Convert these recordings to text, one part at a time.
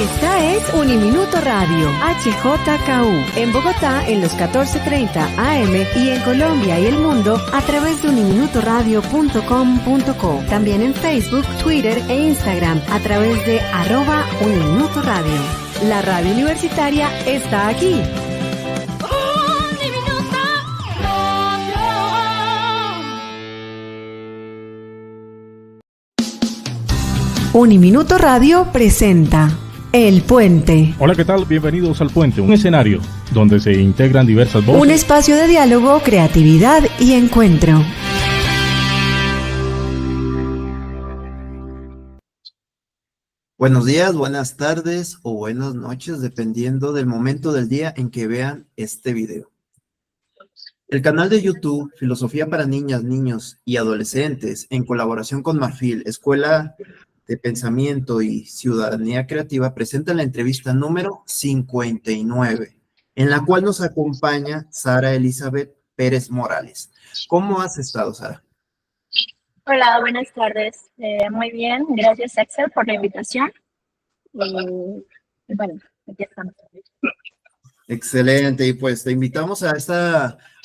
Esta es Uniminuto Radio, HJKU, en Bogotá en los 14:30 AM y en Colombia y el mundo a través de uniminutoradio.com.co. También en Facebook, Twitter e Instagram a través de @Uniminuto Radio. La radio universitaria está aquí. Uniminuto Radio presenta El Puente. Hola, ¿qué tal? Bienvenidos al Puente, un escenario donde se integran diversas voces. Un espacio de diálogo, creatividad y encuentro. Buenos días, buenas tardes o buenas noches, dependiendo del momento del día en que vean este video. El canal de YouTube Filosofía para Niñas, Niños y Adolescentes, en colaboración con Marfil, Escuela de Pensamiento y Ciudadanía Creativa, presenta la entrevista número 59, en la cual nos acompaña Sara Elizabeth Pérez Morales. ¿Cómo has estado, Sara? Hola, buenas tardes. Muy bien, gracias Axel por la invitación. Bueno, aquí estamos. Excelente, y pues te invitamos a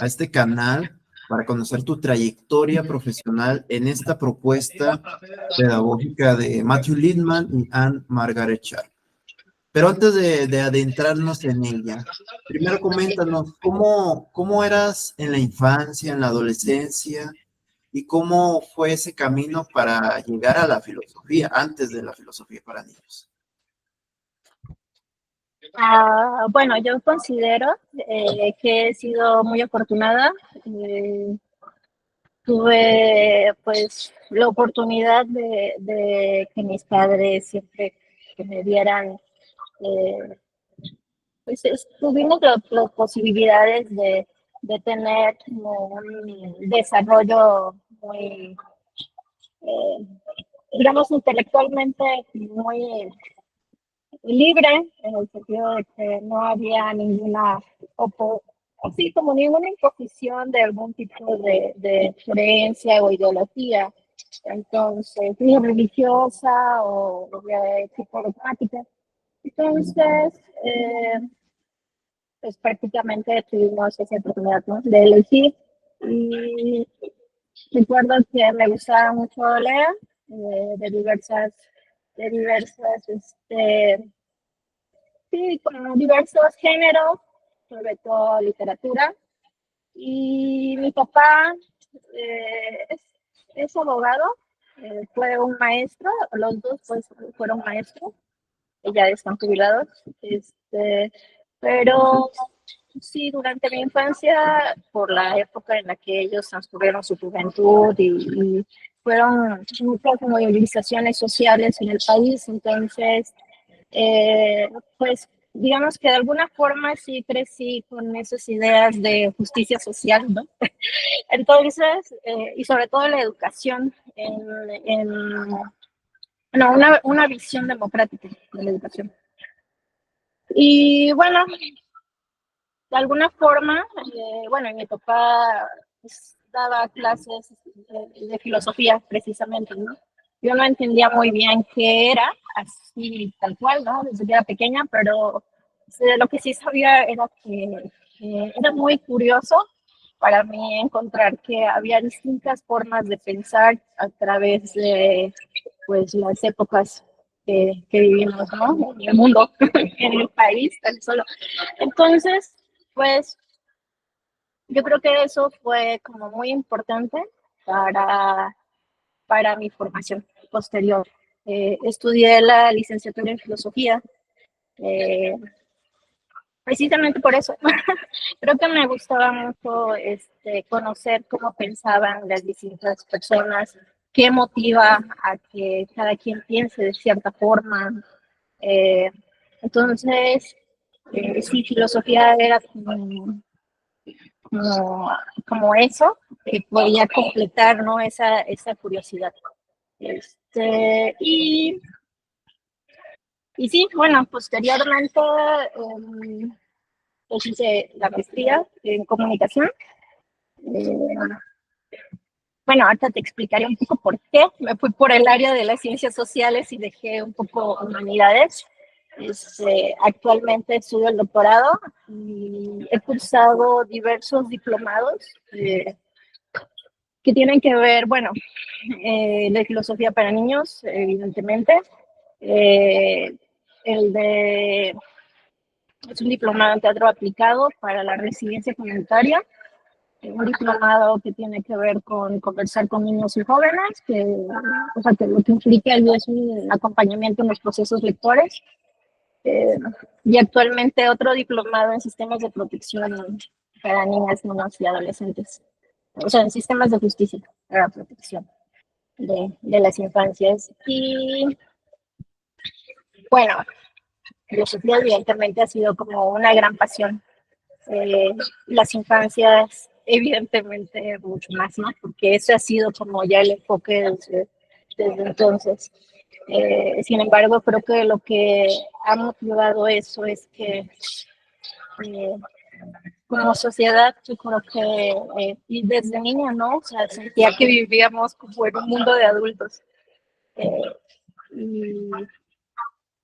este canal para conocer tu trayectoria profesional en esta propuesta pedagógica de Matthew Lindman y Anne Margaret Sharp. Pero antes de adentrarnos en ella, primero coméntanos cómo eras en la infancia, en la adolescencia, y cómo fue ese camino para llegar a la filosofía, antes de la filosofía para niños. Bueno, yo considero que he sido muy afortunada. Tuve pues la oportunidad de que mis padres siempre que me dieran, pues tuvimos las posibilidades de tener un desarrollo muy, digamos, intelectualmente muy libre, en el sentido de que no había ninguna así como ninguna imposición de algún tipo de creencia o ideología, entonces, ni religiosa o de tipo dogmática. Entonces, pues prácticamente tuvimos esa oportunidad, ¿no?, de elegir. Y recuerdo que me gustaba mucho leer de diversos con diversos géneros, sobre todo literatura. Y mi papá es abogado, fue un maestro, los dos pues fueron maestros, ya están jubilados, pero sí, durante mi infancia, por la época en la que ellos transcurrieron su juventud y fueron muchas movilizaciones sociales en el país, entonces pues digamos que de alguna forma sí crecí con esas ideas de justicia social, ¿no? Entonces, y sobre todo la educación, una visión democrática de la educación. Y bueno, de alguna forma, bueno, mi papá pues, daba clases de filosofía precisamente, ¿no? Yo no entendía muy bien qué era, así tal cual, ¿no?, desde que era pequeña, pero lo que sí sabía era que era muy curioso para mí encontrar que había distintas formas de pensar a través de pues, las épocas que vivimos, ¿no?, en el mundo, en el país, tan solo. Entonces, pues, yo creo que eso fue como muy importante para mi formación posterior. Estudié la licenciatura en filosofía, precisamente por eso. Creo que me gustaba mucho conocer cómo pensaban las distintas personas, qué motiva a que cada quien piense de cierta forma. Entonces, sí, filosofía era como eso, que podía completar, ¿no?, esa curiosidad. Y sí, bueno, posteriormente pues hice la maestría en comunicación. Bueno, ahorita te explicaré un poco por qué me fui por el área de las ciencias sociales y dejé un poco humanidades. Actualmente estudio el doctorado y he cursado diversos diplomados que tienen que ver, bueno, de filosofía para niños, evidentemente. Es un diplomado en teatro aplicado para la resiliencia comunitaria, un diplomado que tiene que ver con conversar con niños y jóvenes, o sea, que lo que implica es un acompañamiento en los procesos lectores, y actualmente otro diplomado en sistemas de protección para niñas, niños y adolescentes, o sea, en sistemas de justicia para la protección de las infancias. Y bueno, filosofía evidentemente ha sido como una gran pasión. Las infancias evidentemente mucho más, ¿no? Porque eso ha sido como ya el enfoque desde entonces. Sin embargo, creo que lo que ha motivado eso es que como sociedad, yo creo que, y desde niña, ¿no? O sea, sentía que vivíamos como en un mundo de adultos. Y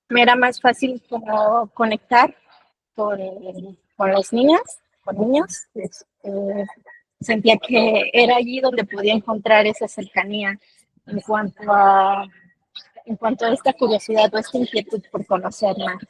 me era más fácil como conectar con las niñas, con niños. Sentía que era allí donde podía encontrar esa cercanía en cuanto a, en cuanto a esta curiosidad o esta inquietud por conocer más.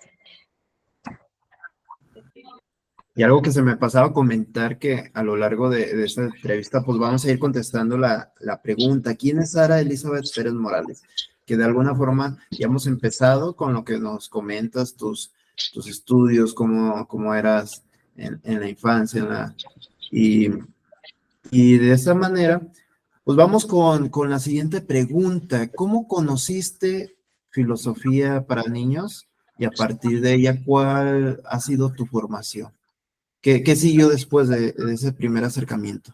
Y algo que se me pasaba a comentar que a lo largo de esta entrevista, pues vamos a ir contestando la pregunta, ¿quién es Sara Elizabeth Pérez Morales? Que de alguna forma ya hemos empezado con lo que nos comentas, tus estudios, cómo eras en la infancia, y de esa manera, pues vamos con la siguiente pregunta. ¿Cómo conociste filosofía para niños? Y a partir de ella, ¿cuál ha sido tu formación? ¿Qué siguió después de ese primer acercamiento?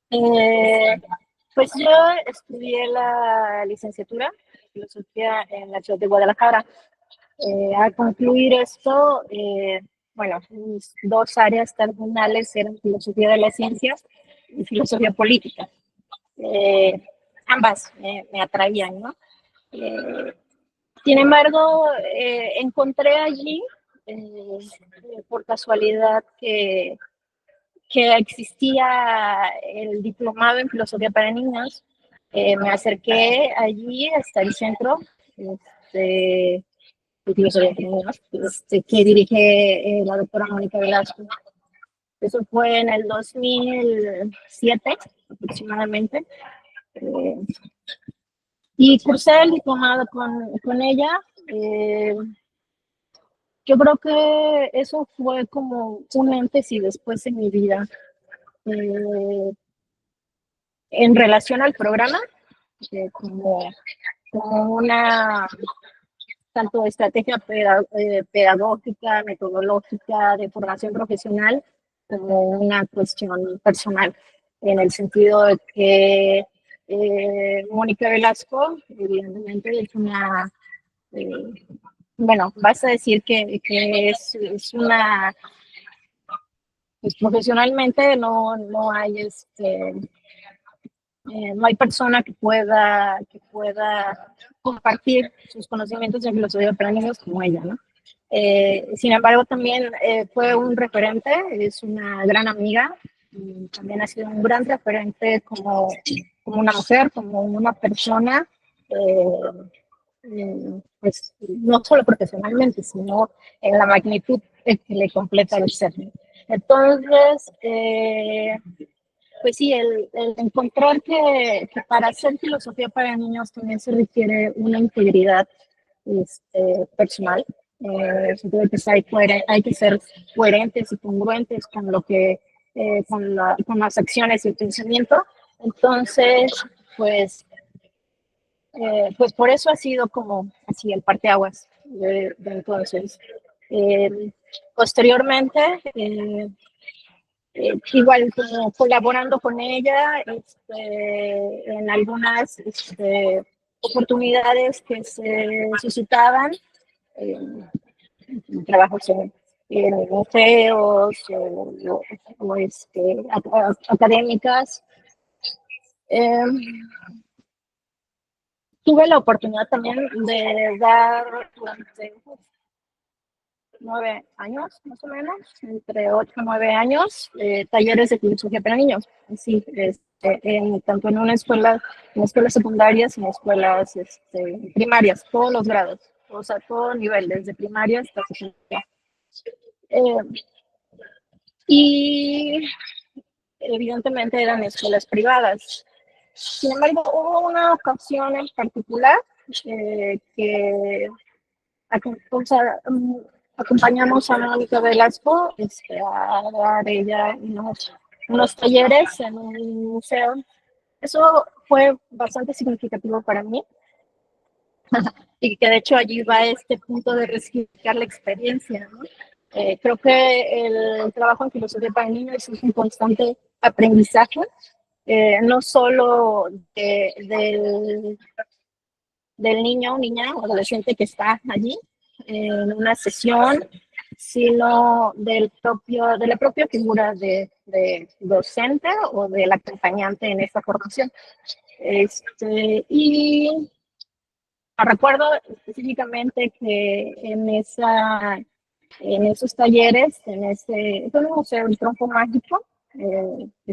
Pues yo estudié la licenciatura en filosofía en la ciudad de Guadalajara. Al concluir esto, bueno, mis dos áreas terminales eran filosofía de las ciencias y filosofía política. Ambas me atraían, ¿no? Sin embargo, encontré allí, por casualidad, que existía el diplomado en filosofía para niños. Me acerqué allí hasta el centro de filosofía para niños, que dirige la doctora Mónica Velasco. Eso fue en el 2007 aproximadamente. Y cursé el diplomado con ella. Yo creo que eso fue como un antes y después en mi vida. En relación al programa, como una tanto estrategia pedagógica, metodológica, de formación profesional, como una cuestión personal, en el sentido de que Mónica Velasco, evidentemente, es una, bueno, vas a decir que es una, pues profesionalmente no hay no hay persona que pueda compartir sus conocimientos de filosofía para niños como ella, ¿no? Sin embargo, también fue un referente, es una gran amiga, y también ha sido un gran referente como una mujer, como una persona, pues no solo profesionalmente, sino en la magnitud que le completa el ser. Entonces, pues sí, el encontrar que para hacer filosofía para niños también se requiere una integridad personal. Entonces hay que ser coherentes y congruentes con lo que, con las acciones y el pensamiento. Entonces, pues por eso ha sido como así el parteaguas de entonces. Posteriormente, igual como colaborando con ella en algunas oportunidades que se suscitaban, trabajos en museos o académicas. tuve la oportunidad también de dar durante 9 años, más o menos, entre 8 y 9 años, talleres de filosofía para niños. Sí, tanto en escuelas secundarias y en escuelas primarias, todos los grados, o sea, todo nivel, desde primaria hasta secundaria. Y evidentemente eran escuelas privadas. Sin embargo, hubo una ocasión en particular que acompañamos a Mónica Velasco a dar ella unos talleres en un museo. Eso fue bastante significativo para mí. Y que de hecho allí va este punto de resignificar la experiencia, ¿no? Creo que el trabajo en filosofía para niños es un constante aprendizaje, no solo del niño, niña o adolescente que está allí en una sesión, sino de la propia figura de docente o del acompañante en esta formación. Y recuerdo específicamente que en esos talleres, en un museo, el Tronco Mágico,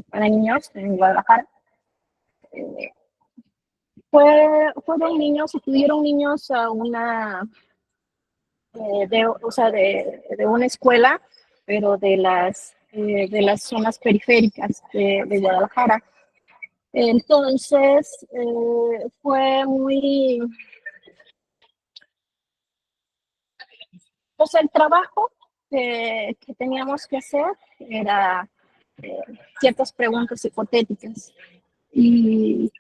para niños en Guadalajara, fueron niños, acudieron niños a de una escuela, pero de las zonas periféricas de Guadalajara. Entonces, fue muy... Pues el trabajo que teníamos que hacer era ciertas preguntas hipotéticas. Y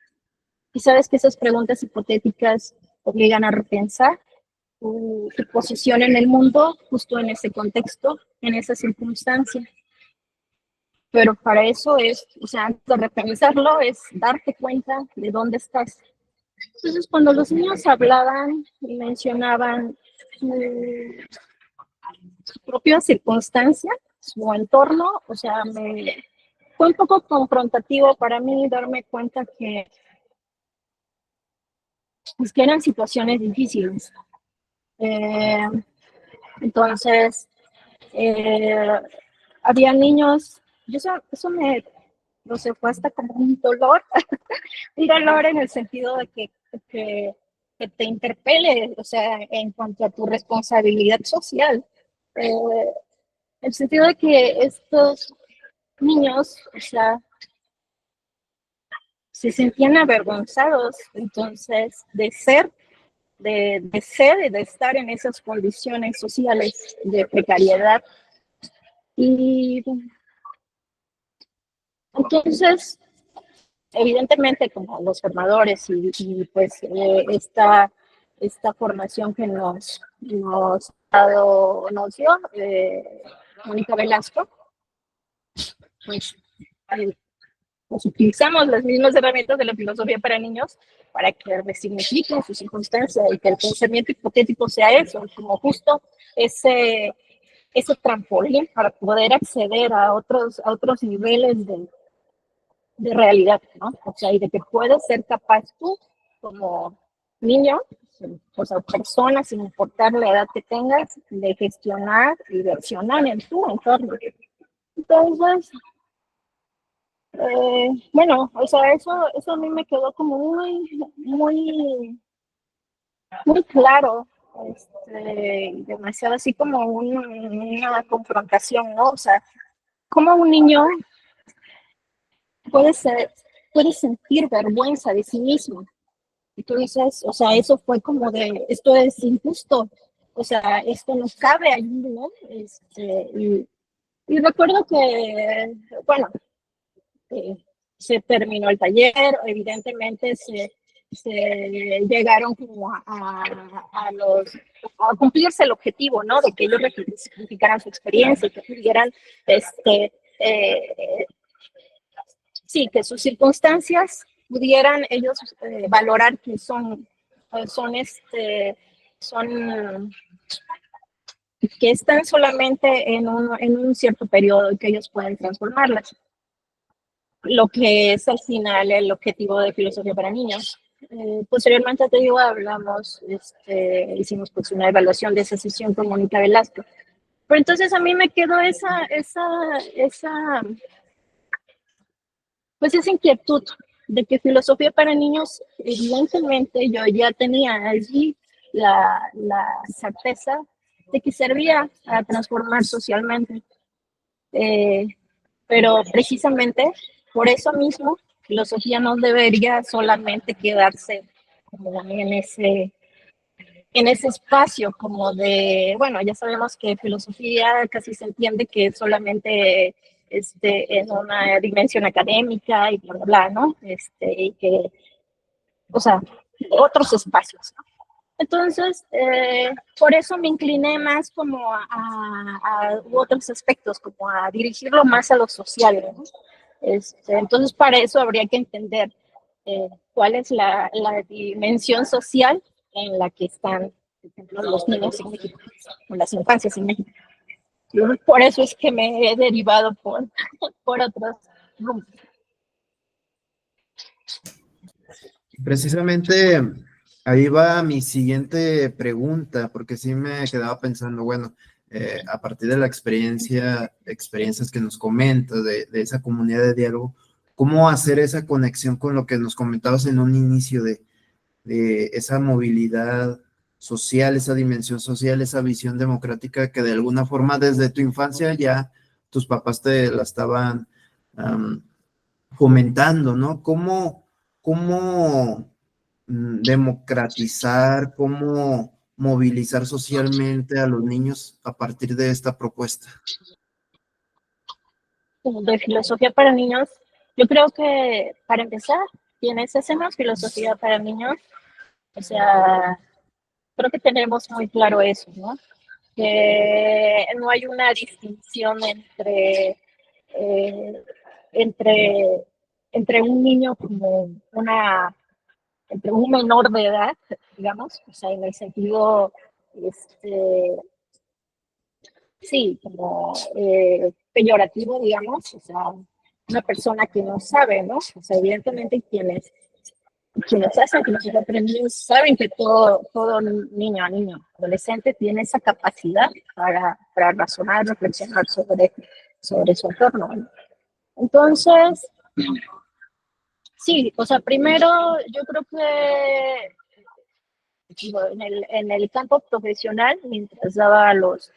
sabes que esas preguntas hipotéticas obligan a repensar tu posición en el mundo justo en ese contexto, en esa circunstancia. Pero para eso antes de repensarlo, es darte cuenta de dónde estás. Entonces, cuando los niños hablaban y mencionaban su propia circunstancia, su entorno, fue un poco confrontativo para mí darme cuenta que eran situaciones difíciles. Entonces, había niños, eso fue hasta como un dolor, un dolor en el sentido de que te interpele, en cuanto a tu responsabilidad social. El sentido de que estos niños, se sentían avergonzados, entonces, de estar en esas condiciones sociales de precariedad. Y entonces, evidentemente, como los formadores y pues esta formación que nos dio Mónica Velasco, pues utilizamos las mismas herramientas de la filosofía para niños para que resignifiquen su circunstancia y que el pensamiento hipotético sea eso, como justo ese trampolín para poder acceder a otros niveles de realidad, ¿no? Y de que puedes ser capaz tú, como niño, persona, sin importar la edad que tengas, de gestionar y de accionar en tu entorno. Entonces, eso a mí me quedó como muy claro, demasiado así como una confrontación, ¿no? Cómo un niño puede sentir vergüenza de sí mismo. Entonces, eso fue como esto es injusto, esto no cabe allí, ¿no? Y recuerdo que, se terminó el taller, evidentemente se llegaron como a cumplirse el objetivo, ¿no? De que ellos resignificaran su experiencia y que pudieran, que sus circunstancias pudieran ellos valorar que que están solamente en un cierto periodo y que ellos pueden transformarlas. Lo que es al final el objetivo de filosofía para niños. Posteriormente, te digo, hablamos, hicimos pues una evaluación de esa sesión con Mónica Velasco. Pero entonces a mí me quedó pues esa inquietud de que filosofía para niños, evidentemente yo ya tenía allí la certeza de que servía a transformar socialmente. Pero precisamente por eso mismo, filosofía no debería solamente quedarse como en ese espacio como de, bueno, ya sabemos que filosofía casi se entiende que solamente en una dimensión académica y bla, bla, bla, ¿no? Y que, o sea, otros espacios, ¿no? Entonces, por eso me incliné más como a otros aspectos, como a dirigirlo más a lo social, ¿no? Entonces, para eso habría que entender cuál es la dimensión social en la que están, por ejemplo, los niños en México, o las infancias en México. Por eso es que me he derivado por otros rumbos. Precisamente ahí va mi siguiente pregunta, porque sí me quedaba pensando, bueno, a partir de la experiencias que nos comenta de esa comunidad de diálogo, ¿cómo hacer esa conexión con lo que nos comentabas en un inicio de esa movilidad social, esa dimensión social, esa visión democrática que de alguna forma desde tu infancia ya tus papás te la estaban fomentando, ¿no? ¿Cómo democratizar, cómo movilizar socialmente a los niños a partir de esta propuesta? De filosofía para niños, yo creo que para empezar, quienes hacemos filosofía para niños, o sea, creo que tenemos muy claro eso, ¿no? Que no hay una distinción eh, entre, entre un niño como entre un menor de edad, digamos, o sea, en el sentido, sí, como peyorativo, digamos, o sea, una persona que no sabe, ¿no? O sea, evidentemente quienes hacen filosofía aprendidos saben que todo niño, adolescente tiene esa capacidad para razonar, reflexionar sobre su entorno, ¿no? Entonces, sí, o sea, primero yo creo que digo, en el campo profesional, mientras daba los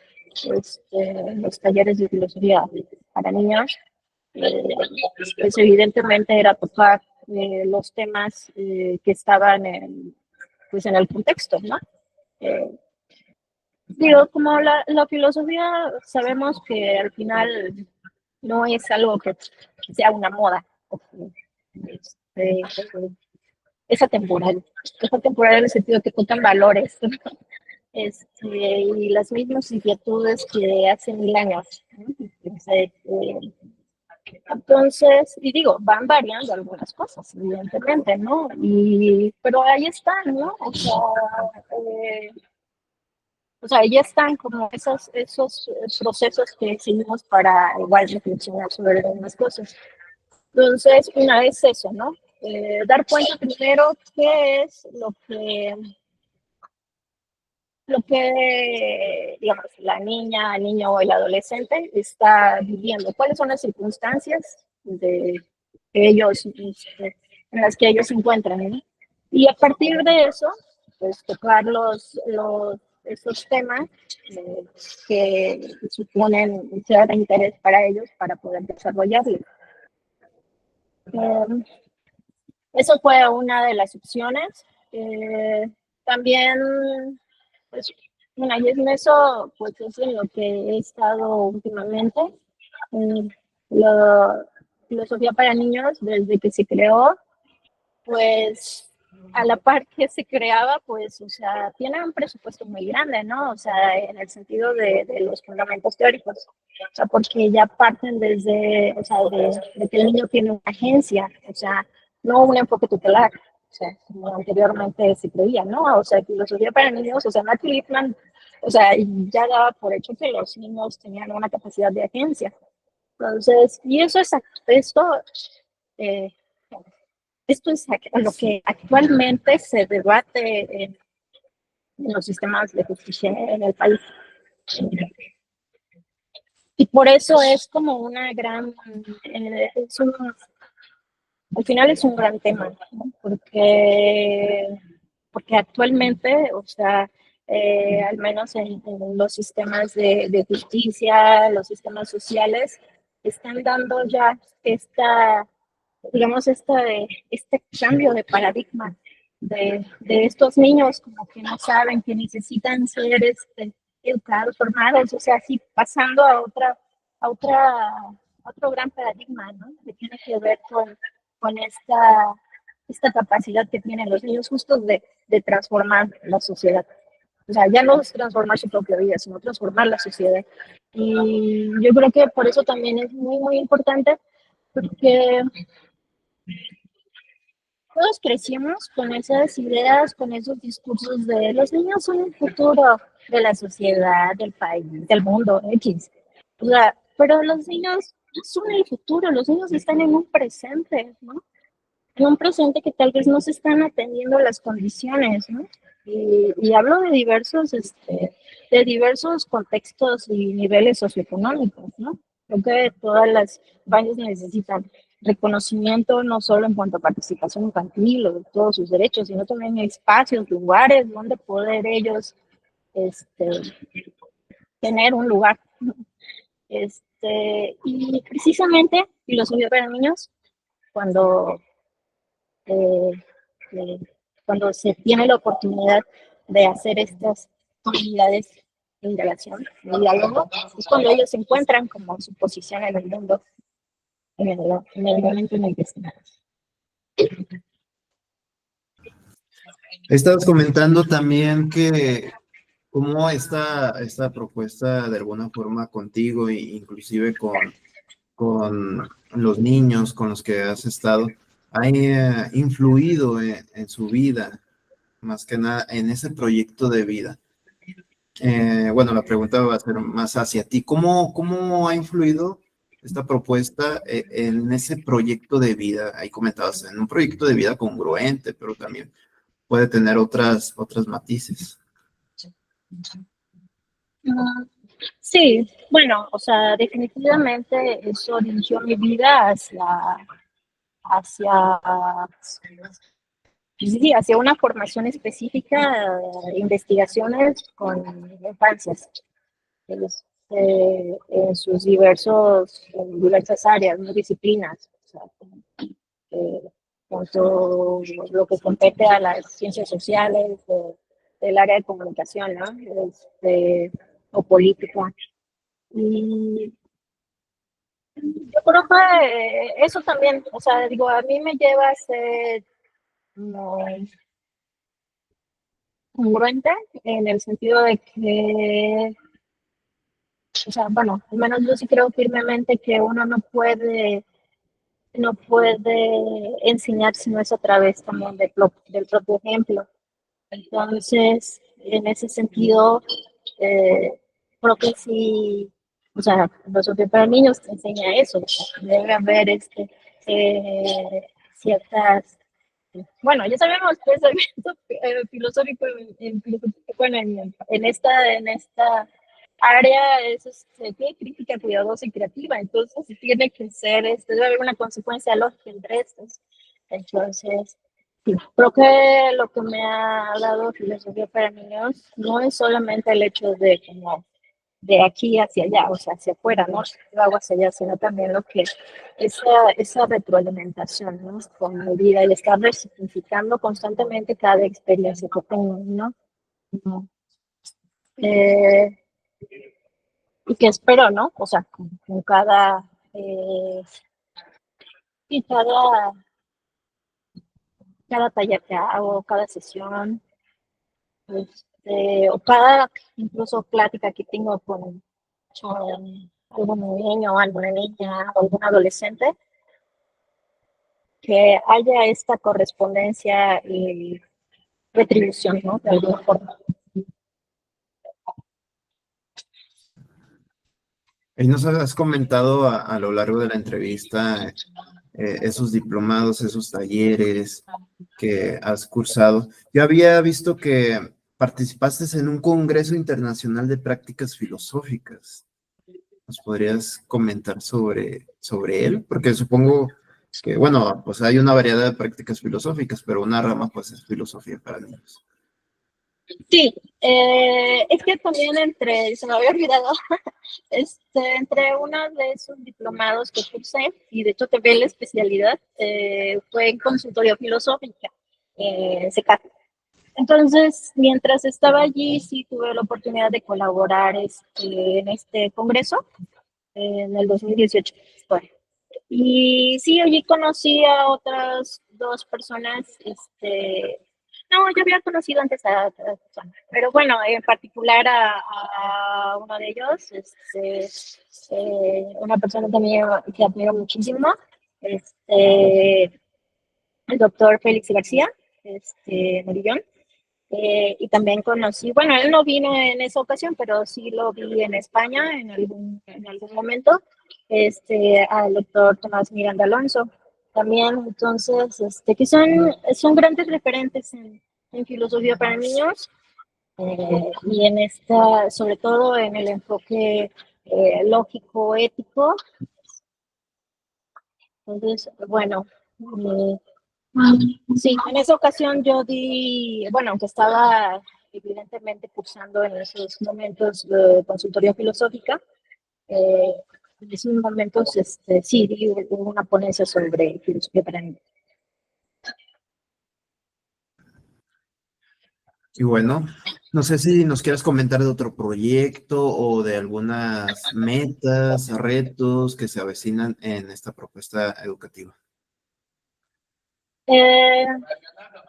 talleres de filosofía para niños, pues evidentemente era tocar los temas que estaban pues en el contexto, ¿no? Digo, como la filosofía sabemos que al final no es algo que sea una moda, este, es atemporal en el sentido que tocan valores, ¿no? Y las mismas inquietudes que hace 1000 años, ¿no? Entonces, y digo, van variando algunas cosas, evidentemente, ¿no? Pero ahí están, ¿no? Ahí están como esos procesos que seguimos para igual reflexionar sobre algunas cosas. Entonces, una vez eso, ¿no? Dar cuenta primero qué es lo que, digamos, la niña, el niño o el adolescente está viviendo, cuáles son las circunstancias de ellos, en las que ellos se encuentran, ¿no? Y a partir de eso, pues tocar esos temas que suponen ser de interés para ellos para poder desarrollarlo. Eso fue una de las opciones. También, pues, bueno, y en eso, pues es en lo que he estado últimamente. La filosofía para niños, desde que se creó, pues a la par que se creaba, pues, o sea, tiene un presupuesto muy grande, ¿no? O sea, en el sentido de los fundamentos teóricos. O sea, porque ya parten desde, o sea, de que el niño tiene una agencia, o sea, no un enfoque tutelar, o sea, como anteriormente se creía, ¿no? O sea, filosofía para niños, o sea, Matthew Lipman, o sea, ya daba por hecho que los niños tenían una capacidad de agencia. Entonces, y eso es esto, esto es lo que actualmente se debate en los sistemas de justicia en el país. Y por eso es como una gran, al final es un gran tema, ¿no? Porque actualmente, o sea, al menos en los sistemas de justicia, los sistemas sociales, están dando ya digamos, este cambio de paradigma de estos niños como que no saben que necesitan ser educados, formados, o sea, así pasando a otra, a otro gran paradigma, ¿no? Que tiene que ver con esta capacidad que tienen los niños justos de transformar la sociedad. O sea, ya no es transformar su propia vida, sino transformar la sociedad. Y yo creo que por eso también es muy, muy importante, porque todos crecimos con esas ideas, con esos discursos de los niños son el futuro de la sociedad, del país, del mundo, X. O sea, pero los niños no son el futuro, los niños están en un presente, ¿no? En un presente que tal vez no se están atendiendo las condiciones, ¿no? Y hablo de diversos contextos y niveles socioeconómicos, ¿no? Creo que todas las bases necesitan reconocimiento no solo en cuanto a participación infantil o de todos sus derechos, sino también espacios, lugares donde poder ellos este, tener un lugar. Y precisamente filosofía para niños, cuando eh, eh, cuando se tiene la oportunidad de hacer estas comunidades de indagación, de diálogo, es cuando ellos se encuentran como su posición en el mundo, en el momento en el que están. Estabas comentando también que cómo esta propuesta de alguna forma contigo e inclusive con los niños con los que has estado ha influido en su vida, más que nada en ese proyecto de vida. Bueno, la pregunta va a ser más hacia ti. ¿Cómo ha influido esta propuesta en ese proyecto de vida? Ahí comentabas, en un proyecto de vida congruente, pero también puede tener otras matices. Sí, bueno, o sea, definitivamente eso dirigió mi vida hacia, sí, hacia una formación específica, investigaciones con infancias, en sus en diversas áreas, ¿no? Disciplinas, o sea, eh, tanto lo que compete a las ciencias sociales, del área de comunicación, ¿no? O política. Y yo creo que eso también, o sea, digo, a mí me lleva a ser muy congruente en el sentido de que, o sea, bueno, al menos yo sí creo firmemente que uno no puede enseñar si no es a través también del propio ejemplo. Entonces, en ese sentido, creo que sí, o sea, filosofía para niños te enseña eso, o sea, debe haber ciertas, bueno, ya sabemos pensamiento filosófico bueno, en esta área es crítica, cuidadosa y creativa, entonces tiene que ser, debe haber una consecuencia lógica entre estos. Entonces, sí, creo que lo que me ha dado filosofía para niños no es solamente el hecho de como de aquí hacia allá, o sea, hacia afuera, ¿no? Yo hago hacia allá, sino también lo que esa retroalimentación, ¿no? Con mi vida y estar resignificando constantemente cada experiencia que tengo, ¿no? Eh, y que espero, ¿no? O sea, con y cada taller que hago, cada sesión, o cada incluso plática que tengo con algún niño, alguna niña o algún adolescente, que haya esta correspondencia y retribución, ¿no? De alguna forma. Y nos has comentado a lo largo de la entrevista esos diplomados, esos talleres que has cursado. Yo había visto que participaste en un Congreso Internacional de Prácticas Filosóficas. ¿Nos podrías comentar sobre él? Porque supongo que, bueno, pues hay una variedad de prácticas filosóficas, pero una rama pues es filosofía para niños. Sí, es que también se me había olvidado, entre uno de esos diplomados que cursé, y de hecho también la especialidad, fue en consultoría filosófica, CECAT. Entonces, mientras estaba allí, sí tuve la oportunidad de colaborar en este congreso, en el 2018. Y sí, allí conocí a otras dos personas, no, yo había conocido antes a otra persona, pero bueno, en particular a uno de ellos, una persona también que admiro muchísimo, el doctor Félix García, Morillón. Y también conocí, bueno, él no vino en esa ocasión, pero sí lo vi en España en algún momento, al doctor Tomás Miranda Alonso también. Entonces, que son grandes referentes en filosofía para niños, y sobre todo en el enfoque lógico, ético. Entonces, bueno, sí, en esa ocasión yo bueno, aunque estaba evidentemente cursando en esos momentos de consultoría filosófica, en esos momentos sí di una ponencia sobre filosofía para niños. Y bueno, no sé si nos quieras comentar de otro proyecto o de algunas metas, retos que se avecinan en esta propuesta educativa.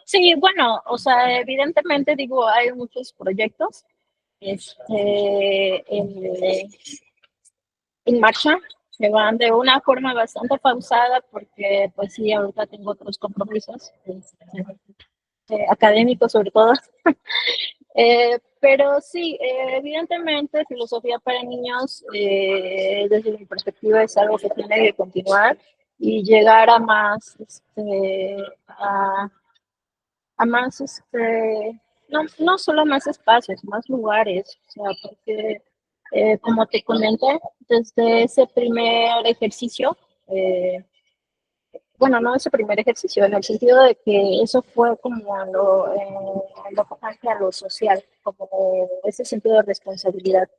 Sí, bueno, o sea, evidentemente digo, hay muchos proyectos en marcha, que van de una forma bastante pausada porque pues sí, ahorita tengo otros compromisos académicos sobre todo. Pero sí, evidentemente filosofía para niños, desde mi perspectiva, es algo que tiene que continuar y llegar a más, a más, no solo a más espacios, más lugares, o sea, porque como te comenté, desde ese primer ejercicio, bueno, no ese primer ejercicio, en el sentido de que eso fue como lo tocante a lo social, como ese sentido de responsabilidad.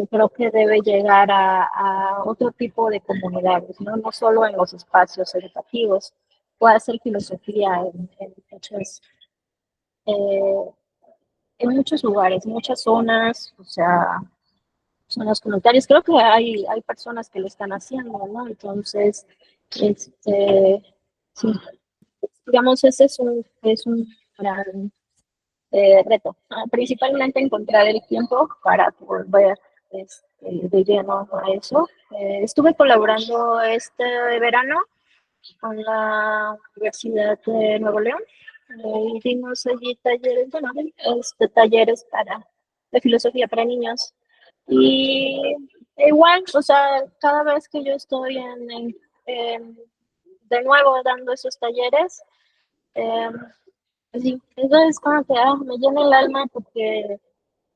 Creo que debe llegar a otro tipo de comunidades, ¿no? No solo en los espacios educativos, puede hacer filosofía eh, en muchos lugares, muchas zonas, o sea, zonas comunitarias. Creo que hay personas que lo están haciendo, ¿no? Entonces, sí, digamos, ese es un gran reto. Principalmente encontrar el tiempo para volver de lleno a eso. Estuve colaborando este verano con la Universidad de Nuevo León, y dimos allí talleres, bueno, talleres de filosofía para niños. Y igual, o sea, cada vez que yo estoy de nuevo dando esos talleres, sí, eso es como que me llena el alma porque,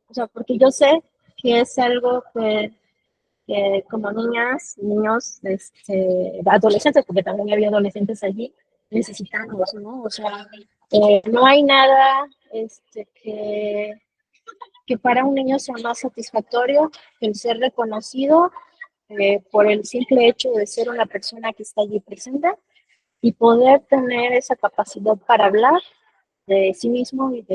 o sea, porque yo sé que es algo que como niñas, niños, adolescentes, porque también había adolescentes allí, necesitamos, ¿no? O sea, no hay nada que para un niño sea más satisfactorio que el ser reconocido por el simple hecho de ser una persona que está allí presente y poder tener esa capacidad para hablar de sí mismo y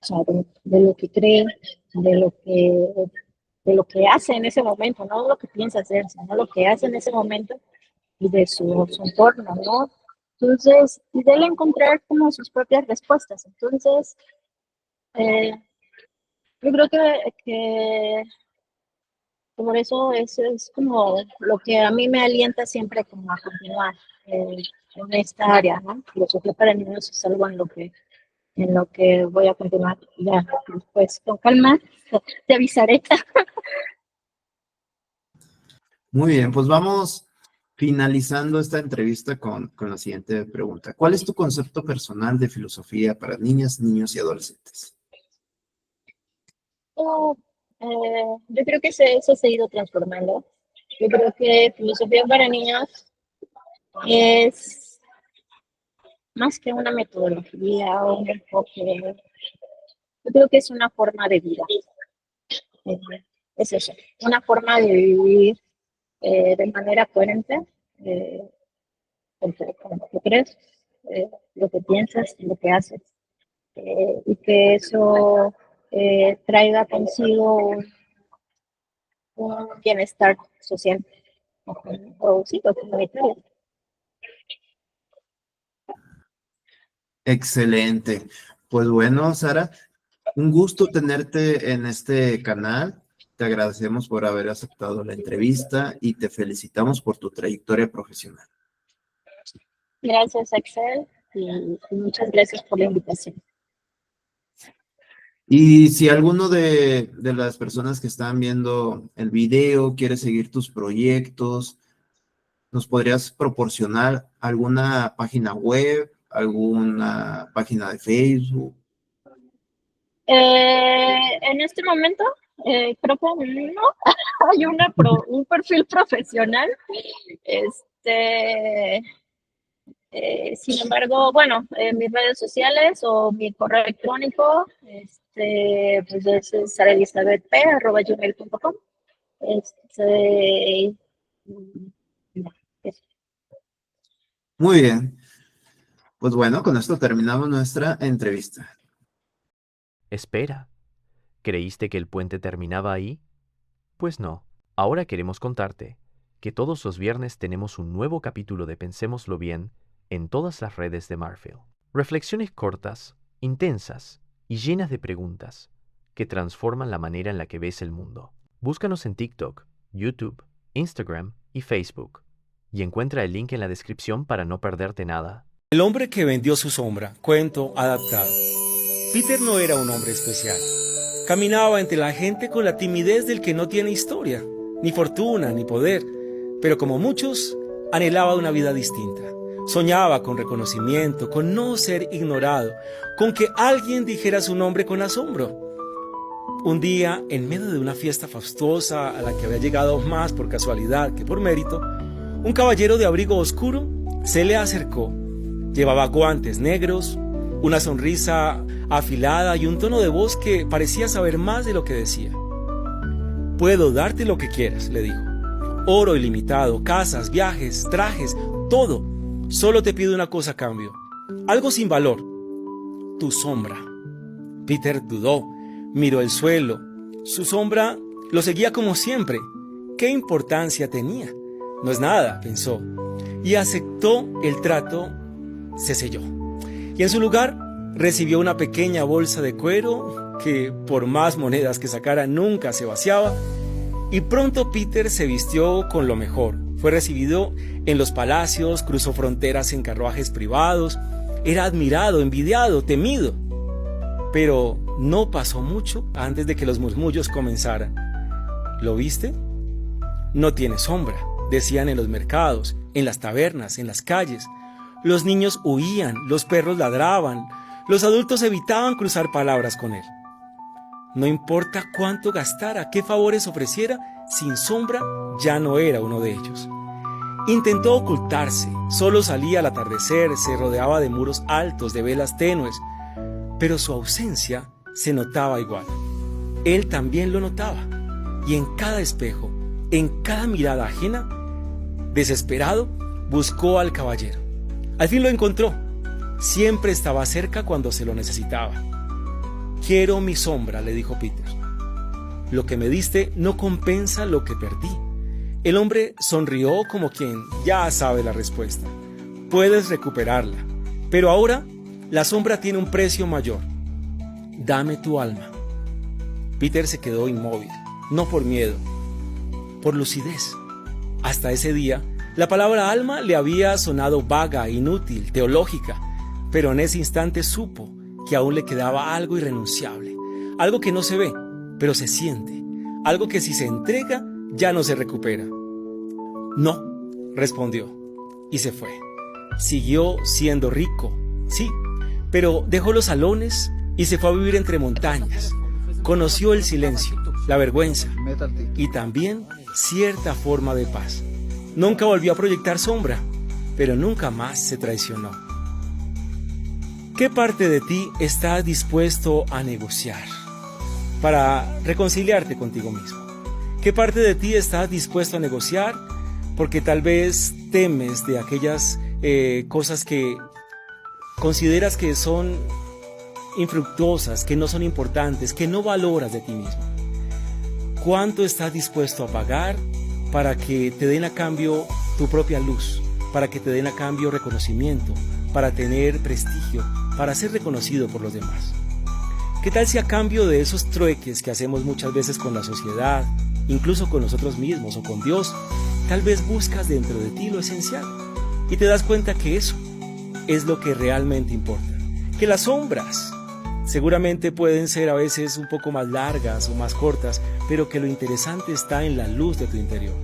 o sea, de lo que cree, de lo que hace en ese momento, no lo que piensa hacer, sino lo que hace en ese momento y de su entorno, ¿no? Entonces, y de él encontrar como sus propias respuestas. Entonces, yo creo que por eso es como lo que a mí me alienta siempre como a continuar en esta área, ¿no? Filosofía para niños es algo en lo que voy a continuar. Ya, pues con calma, te avisaré. Muy bien, pues vamos finalizando esta entrevista con la siguiente pregunta. ¿Cuál es tu concepto personal de filosofía para niñas, niños y adolescentes? Oh, yo creo que eso se ha ido transformando. Yo creo que filosofía para niños es más que una metodología o un enfoque. Yo creo que es una forma de vida. Eh, Es eso, una forma de vivir de manera coherente con lo que crees, lo que piensas, lo que haces, y que eso traiga consigo un bienestar social o sí, o comunitario. Excelente. Pues bueno, Sara, un gusto tenerte en este canal. Te agradecemos por haber aceptado la entrevista y te felicitamos por tu trayectoria profesional. Gracias, Axel, y muchas gracias por la invitación. Y si alguno de las personas que están viendo el video quiere seguir tus proyectos, ¿nos podrías proporcionar alguna página web, alguna página de Facebook? En este momento, creo que no hay un perfil profesional. Sin embargo, bueno, mis redes sociales o mi correo electrónico, pues es sarelizabeth.p@gmail.com. No, eso. Muy bien. Pues bueno, con esto terminamos nuestra entrevista. Espera, ¿creíste que el puente terminaba ahí? Pues no. Ahora queremos contarte que todos los viernes tenemos un nuevo capítulo de Pensémoslo Bien en todas las redes de Marfield. Reflexiones cortas, intensas y llenas de preguntas que transforman la manera en la que ves el mundo. Búscanos en TikTok, YouTube, Instagram y Facebook y encuentra el link en la descripción para no perderte nada. El hombre que vendió su sombra, cuento adaptado. Peter no era un hombre especial. Caminaba entre la gente con la timidez del que no tiene historia, ni fortuna, ni poder, pero como muchos, anhelaba una vida distinta. Soñaba con reconocimiento, con no ser ignorado, con que alguien dijera su nombre con asombro. Un día, en medio de una fiesta fastuosa a la que había llegado más por casualidad que por mérito, un caballero de abrigo oscuro se le acercó. Llevaba guantes negros, una sonrisa afilada y un tono de voz que parecía saber más de lo que decía. «Puedo darte lo que quieras», le dijo. «Oro ilimitado, casas, viajes, trajes, todo. Solo te pido una cosa a cambio. Algo sin valor. Tu sombra». Peter dudó, miró el suelo. Su sombra lo seguía como siempre. ¿Qué importancia tenía? No es nada, pensó. Y aceptó el trato. Se selló. Y en su lugar recibió una pequeña bolsa de cuero que, por más monedas que sacara, nunca se vaciaba. Y pronto Peter se vistió con lo mejor. Fue recibido en los palacios, cruzó fronteras en carruajes privados. Era admirado, envidiado, temido. Pero no pasó mucho antes de que los murmullos comenzaran. ¿Lo viste? No tiene sombra, decían en los mercados, en las tabernas, en las calles. Los niños huían, los perros ladraban, los adultos evitaban cruzar palabras con él. No importa cuánto gastara, qué favores ofreciera, sin sombra ya no era uno de ellos. Intentó ocultarse, solo salía al atardecer, se rodeaba de muros altos, de velas tenues, pero su ausencia se notaba igual. Él también lo notaba, y en cada espejo, en cada mirada ajena, desesperado, buscó al caballero. Al fin lo encontró. Siempre estaba cerca cuando se lo necesitaba. «Quiero mi sombra», le dijo Peter. «Lo que me diste no compensa lo que perdí». El hombre sonrió como quien ya sabe la respuesta. «Puedes recuperarla, pero ahora la sombra tiene un precio mayor. Dame tu alma». Peter se quedó inmóvil, no por miedo, por lucidez. Hasta ese día, la palabra alma le había sonado vaga, inútil, teológica, pero en ese instante supo que aún le quedaba algo irrenunciable, algo que no se ve, pero se siente, algo que si se entrega ya no se recupera. «No», respondió, y se fue. Siguió siendo rico, sí, pero dejó los salones y se fue a vivir entre montañas. Conoció el silencio, la vergüenza y también cierta forma de paz. Nunca volvió a proyectar sombra, pero nunca más se traicionó. ¿Qué parte de ti estás dispuesto a negociar para reconciliarte contigo mismo? ¿Qué parte de ti estás dispuesto a negociar porque tal vez temes de aquellas cosas que consideras que son infructuosas, que no son importantes, que no valoras de ti mismo? ¿Cuánto estás dispuesto a pagar para que te den a cambio tu propia luz, para que te den a cambio reconocimiento, para tener prestigio, para ser reconocido por los demás? ¿Qué tal si a cambio de esos trueques que hacemos muchas veces con la sociedad, incluso con nosotros mismos o con Dios, tal vez buscas dentro de ti lo esencial y te das cuenta que eso es lo que realmente importa? Que las sombras seguramente pueden ser a veces un poco más largas o más cortas, pero que lo interesante está en la luz de tu interior.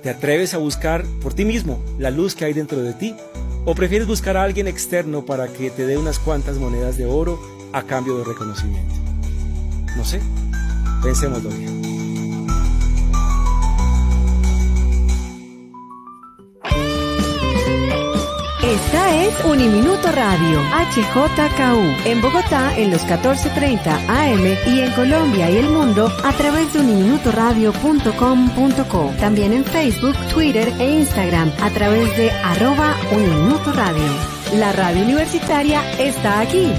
¿Te atreves a buscar por ti mismo la luz que hay dentro de ti? ¿O prefieres buscar a alguien externo para que te dé unas cuantas monedas de oro a cambio de reconocimiento? No sé, pensémoslo bien. Esta es Uniminuto Radio, HJKU, en Bogotá en los 14:30 AM y en Colombia y el mundo a través de uniminutoradio.com.co. También en Facebook, Twitter e Instagram a través de @Uniminuto Radio. La radio universitaria está aquí.